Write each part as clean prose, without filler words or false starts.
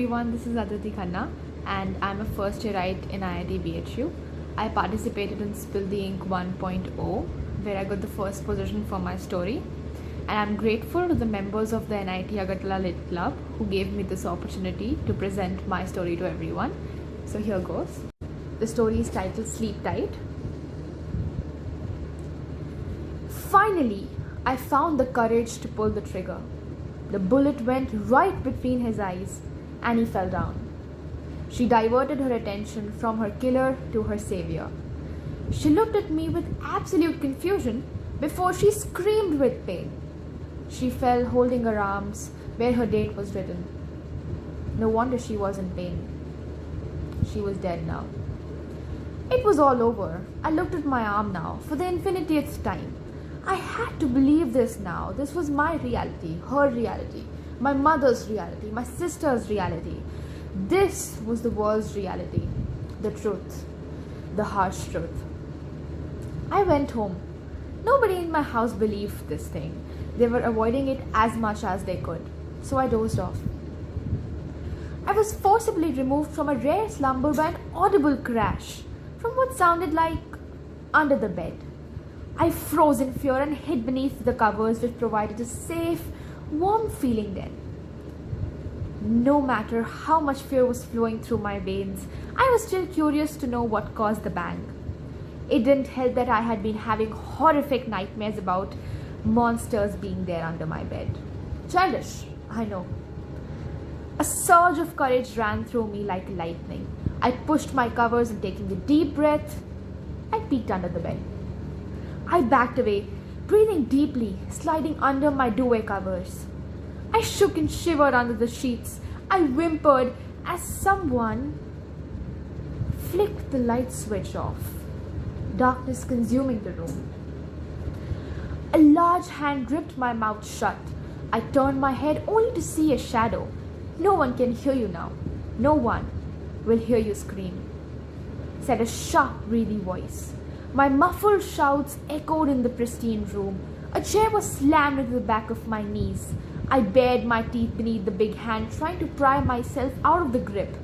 everyone, this is Aditi Khanna and I'm a first yearite in IIT BHU. I participated in Spill the Ink 1.0 where I got the first position for my story, and I'm grateful to the members of the NIT Agartala Lit Club who gave me this opportunity to present my story to everyone. So here goes. The story is titled Sleep Tight. Finally, I found the courage to pull the trigger. The bullet went right between his eyes and he fell down. She diverted her attention from her killer to her savior. She looked at me with absolute confusion before she screamed with pain. She fell holding her arms where her date was written. No wonder she was in pain. She was dead now. It was all over. I looked at my arm now for the infinitieth time. I had to believe this now. This was my reality, her reality, my mother's reality, my sister's reality. This was the world's reality, the truth, the harsh truth. I went home. Nobody in my house believed this thing. They were avoiding it as much as they could. So I dozed off. I was forcibly removed from a rare slumber by an audible crash from what sounded like under the bed. I froze in fear and hid beneath the covers which provided a safe, warm feeling then. No matter how much fear was flowing through my veins, I was still curious to know what caused the bang. It didn't help that I had been having horrific nightmares about monsters being there under my bed. Childish, I know. A surge of courage ran through me like lightning. I pushed my covers and taking a deep breath, I peeked under the bed. I backed away, breathing deeply, sliding under my duvet covers. I shook and shivered under the sheets. I whimpered as someone flicked the light switch off, darkness consuming the room. A large hand gripped my mouth shut. I turned my head only to see a shadow. No one can hear you now. No one will hear you scream, said a sharp, breathy voice. My muffled shouts echoed in the pristine room. A chair was slammed into the back of my knees. I bared my teeth beneath the big hand, trying to pry myself out of the grip.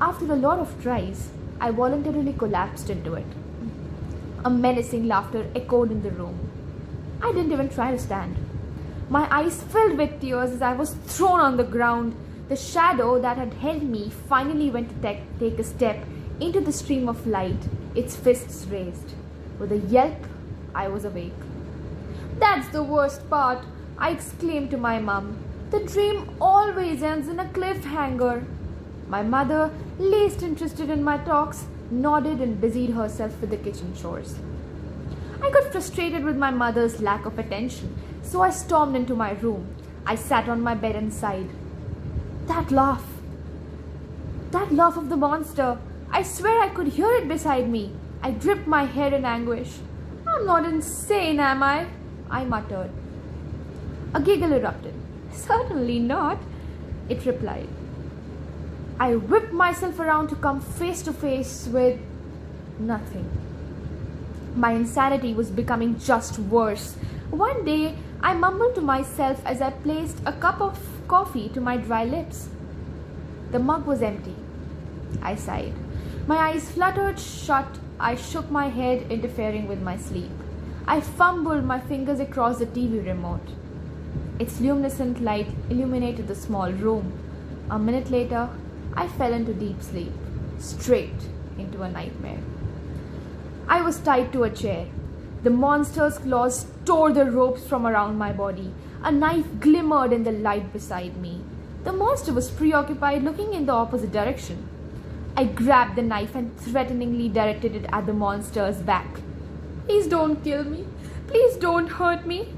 After a lot of tries, I voluntarily collapsed into it. A menacing laughter echoed in the room. I didn't even try to stand. My eyes filled with tears as I was thrown on the ground. The shadow that had held me finally went to take a step into the stream of light, its fists raised. With a yelp, I was awake. That's the worst part, I exclaimed to my mum. The dream always ends in a cliffhanger. My mother, least interested in my talks, nodded and busied herself with the kitchen chores. I got frustrated with my mother's lack of attention, so I stormed into my room. I sat on my bed and sighed. That laugh of the monster. I swear I could hear it beside me. I gripped my hair in anguish. I'm not insane, am I? I muttered. A giggle erupted. Certainly not, it replied. I whipped myself around to come face to face with nothing. My insanity was becoming just worse. One day, I mumbled to myself as I placed a cup of coffee to my dry lips. The mug was empty. I sighed. My eyes fluttered shut. I shook my head, interfering with my sleep. I fumbled my fingers across the TV remote. Its luminescent light illuminated the small room. A minute later, I fell into deep sleep, straight into a nightmare. I was tied to a chair. The monster's claws tore the ropes from around my body. A knife glimmered in the light beside me. The monster was preoccupied, looking in the opposite direction. I grabbed the knife and threateningly directed it at the monster's back. Please don't kill me. Please don't hurt me.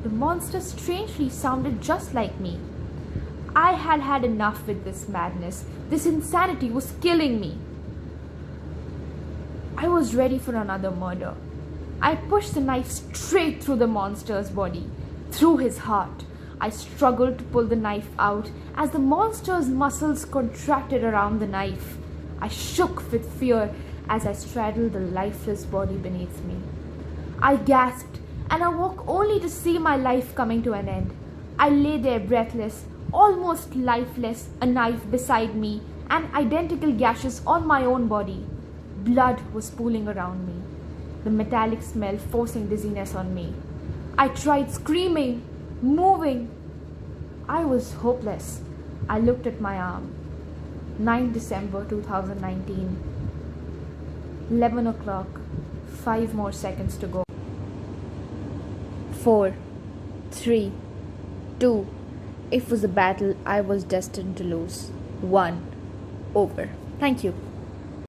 The monster strangely sounded just like me. I had had enough with this madness. This insanity was killing me. I was ready for another murder. I pushed the knife straight through the monster's body, through his heart. I struggled to pull the knife out as the monster's muscles contracted around the knife. I shook with fear as I straddled the lifeless body beneath me. I gasped and awoke only to see my life coming to an end. I lay there breathless, almost lifeless, a knife beside me, and identical gashes on my own body. Blood was pooling around me, the metallic smell forcing dizziness on me. I tried screaming, moving. I was hopeless. I looked at my arm. 9 December 2019. 11 o'clock. 5 more seconds to go. 4, 3, 2. It was a battle I was destined to lose. 1. Over. Thank you.